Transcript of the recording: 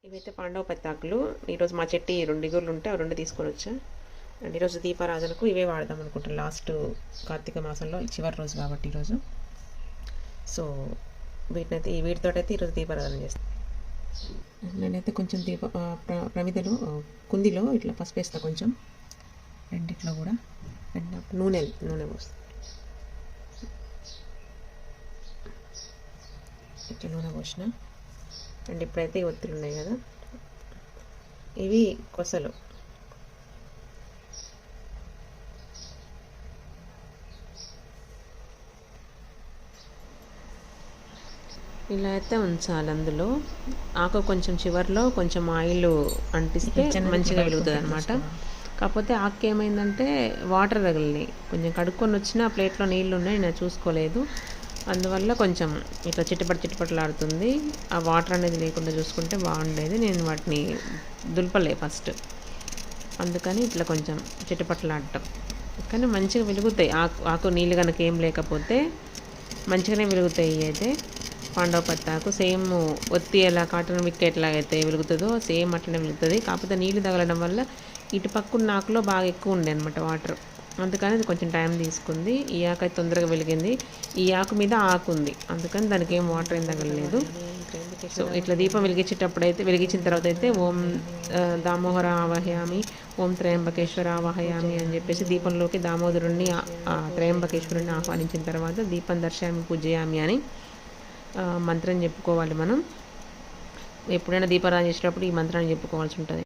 ఇవైతే పాండవ పత్తాకులు. ఈరోజు మా చెట్టు 2 ఇగుర్లు ఉంటే ఆ 2 తీసుకొని వచ్చా. అండ్ ఈరోజు దీపారాధనకు ఇవే వాడదాం అనుకుంటాను. లాస్ట్ కార్తీక మాసంలో చివరి రోజు కాబట్టి ఈరోజు. సో వీటితో అయితే ఈరోజు దీపారాధన చేస్తాను. నేనైతే కొంచెం ప్రమిదలో కుందిలో ఇట్లా పసుపు వేస్తా కొంచెం, రెండిట్లో కూడా. అండ్ నూనె పోస్తాను. ఇట్లా నూనె పోసిన. అండ్ ఇప్పుడైతే ఈ ఒత్తులు ఉన్నాయి కదా, ఇవి కొసలు. ఇలా అయితే ఉంచాలి. అందులో ఆకు కొంచెం చివర్లో కొంచెం ఆయిల్ అంటిస్తే మంచిగా వెలుగుతుంది అనమాట. కాకపోతే ఆకు ఏమైందంటే వాటర్ తగిలినాయి. కొంచెం కడుక్కొని వచ్చిన ఆ ప్లేట్లో నీళ్ళు ఉన్నాయి, నేను చూసుకోలేదు. అందువల్ల కొంచెం ఇట్లా చిట్టపట్లాడుతుంది. ఆ వాటర్ అనేది లేకుండా చూసుకుంటే బాగుండేది. నేను వాటిని దులపలే ఫస్ట్, అందుకని ఇట్లా కొంచెం చిట్టపట్లాడటం. కానీ మంచిగా వెలుగుతాయి. ఆకు నీళ్ళు కనుక ఏం లేకపోతే మంచిగానే వెలుగుతాయి. అయితే పాండవ పత్తాకు సేమ్ ఒత్తి ఎలా కాటన్ విక్ ఎట్లాగైతే వెలుగుతుందో సేమ్ అట్లనే వెలుగుతుంది. కాకపోతే నీళ్ళు తగలడం వల్ల ఇటు పక్కన ఆకులో బాగా ఎక్కువ ఉండే అనమాట వాటర్, అందుకని అది కొంచెం టైం తీసుకుంది. ఈ ఆకు అయితే తొందరగా వెలిగింది. ఈ ఆకు మీద ఆకు ఉంది, అందుకని దానికి ఏం వాటర్ ఏం తగలలేదు. సో ఇట్లా దీపం వెలిగించిన తర్వాత అయితే ఓం దామోదర ఆవాహయామి, ఓం త్రయంబకేశ్వర ఆవాహయామి అని చెప్పేసి దీపంలోకి దామోదరుణ్ణి త్రయంబకేశ్వరుని ఆహ్వానించిన తర్వాత దీపం దర్శయామి పూజయామి అని మంత్రం చెప్పుకోవాలి. మనం ఎప్పుడైనా దీపారాధన చేసేటప్పుడు ఈ మంత్రాన్ని చెప్పుకోవాల్సి ఉంటుంది.